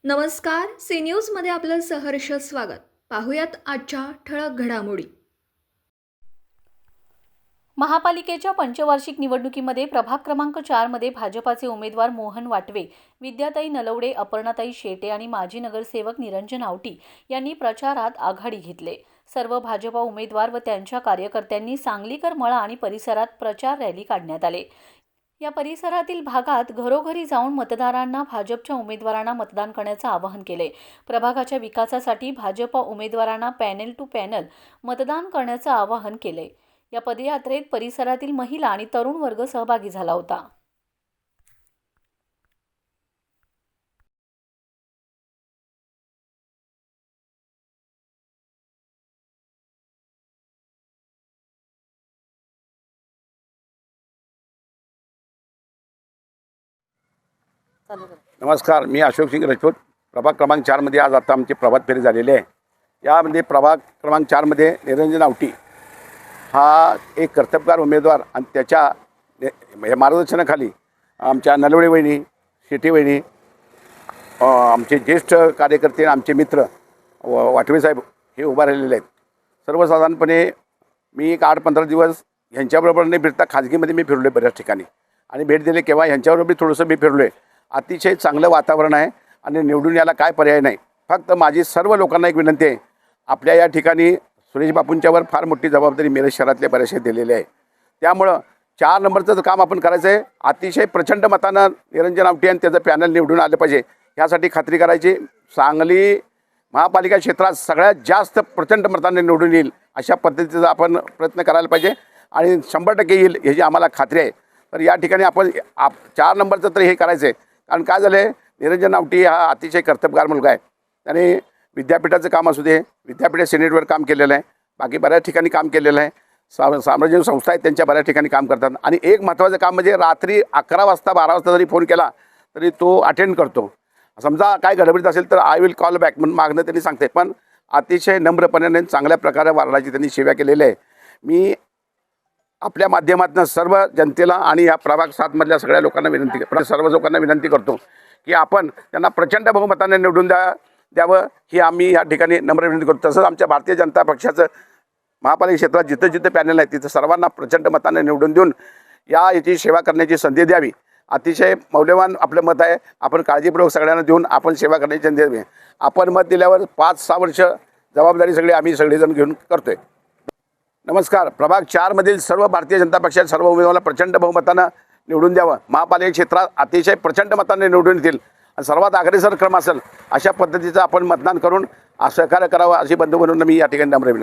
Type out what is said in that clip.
नमस्कार, सी न्यूजमध्ये आपलं सहर्ष स्वागत. पाहुयात आजच्या ठळक घडामोडी. महापालिकेच्या पंचवार्षिक निवडणुकीमध्ये प्रभाग क्रमांक 4 मध्ये भाजपाचे उमेदवार मोहन वाटवे, विद्याताई नलवडे, अपर्णाताई शेटे आणि माजी नगरसेवक निरंजन आवटी यांनी प्रचारात आघाडी घेतले. सर्व भाजपा उमेदवार व त्यांच्या कार्यकर्त्यांनी सांगलीकर मळा आणि परिसरात प्रचार रॅली काढण्यात आले. या परिसरातील भागात घरोघरी जाऊन मतदारांना भाजपच्या उमेदवारांना मतदान करण्याचे आवाहन केले. प्रभागाच्या विकासासाठी भाजपा उमेदवारांना पॅनल टू पॅनल मतदान करण्याचे आवाहन केले. या पदयात्रेत परिसरातील महिला आणि तरुण वर्ग सहभागी झाला होता. नमस्कार, मी अशोक सिंग राजपूत. प्रभाग क्रमांक 4 मध्ये आज आता आमची प्रभात फेरी झालेली आहे. यामध्ये प्रभाग क्रमांक 4 मध्ये निरंजन आवटी हा एक कर्तबगार उमेदवार आणि त्याच्या मार्गदर्शनाखाली आमच्या नलवडे वहिनी, शेटे वहिनी, आमचे ज्येष्ठ कार्यकर्ते, आमचे मित्र वाटवे साहेब हे उभा राहिलेले आहेत. सर्वसाधारणपणे मी एक 8-15 दिवस ह्यांच्याबरोबर नाही फिरता खाजगीमध्ये मी फिरलो आहे बऱ्याच ठिकाणी आणि भेट दिले. केव्हा ह्यांच्याबरोबर थोडंसं मी फिरलो आहे. अतिशय चांगलं वातावरण आहे आणि निवडून यायला काय पर्याय नाही. फक्त माझी सर्व लोकांना एक विनंती आहे, आपल्या या ठिकाणी सुरेश बापूंच्यावर फार मोठी जबाबदारी मिरज शहरातल्या बऱ्याचशा दिलेली आहे. त्यामुळं 4 नंबरचं काम आपण करायचं आहे. अतिशय प्रचंड मतानं निरंजन आवटी आणि त्याचं पॅनल निवडून आलं पाहिजे ह्यासाठी खात्री करायची. सांगली महापालिका क्षेत्रात सगळ्यात जास्त प्रचंड मताने निवडून येईल अशा पद्धतीचा आपण प्रयत्न करायला पाहिजे आणि 100% येईल ह्याची आम्हाला खात्री आहे. तर या ठिकाणी आपण 4 नंबरचं तर हे करायचं आहे. कारण काय झालं आहे, निरंजन आवटी हा अतिशय कर्तबगार मुलगा आहे. त्याने विद्यापीठाचं काम असू दे, विद्यापीठ सिनेटवर काम केलेलं आहे, बाकी बऱ्याच ठिकाणी काम केलेलं आहे. सामाजिक संस्था आहेत त्यांच्या बऱ्याच ठिकाणी काम करतात. आणि एक महत्त्वाचं काम म्हणजे रात्री 11 वाजता 12 वाजता जरी फोन केला तरी तो अटेंड करतो. समजा काय गडबडीत असेल तर आय विल कॉल बॅक म्हणून मागणं त्यांनी सांगते. पण अतिशय नम्रपणे चांगल्या प्रकारे वारणाची त्यांनी सेवा केलेली आहे. मी आपल्या माध्यमातून सर्व जनतेला आणि या प्रभाग 7 सगळ्या लोकांना सर्व लोकांना विनंती करतो की आपण त्यांना प्रचंड बहुमताने निवडून द्यावं ही आम्ही या ठिकाणी नम्र विनंती करतो. तसंच आमच्या भारतीय जनता पक्षाचं महापालिका क्षेत्रात जिथं जिथं पॅनल आहे तिथं सर्वांना प्रचंड मताने निवडून देऊन याची सेवा करण्याची संधी द्यावी. अतिशय मौल्यवान आपलं मत आहे. आपण काळजीपूर्वक सगळ्यांना देऊन आपण सेवा करण्याची संधी द्यावी. आपण मत दिल्यावर 5-6 वर्ष जबाबदारी आम्ही सगळेजण घेऊन करतोय. नमस्कार. प्रभाग 4 मधील सर्व भारतीय जनता पक्षाच्या सर्व उमेदवारांना प्रचंड बहुमतानं निवडून द्यावं. महापालिका क्षेत्रात अतिशय प्रचंड मताने निवडून येतील आणि सर्वात अग्रेसर क्रम असेल अशा पद्धतीचं आपण मतदान करून सहकार्य करावं अशी बंधू म्हणून मी या ठिकाणी नम्र विनंती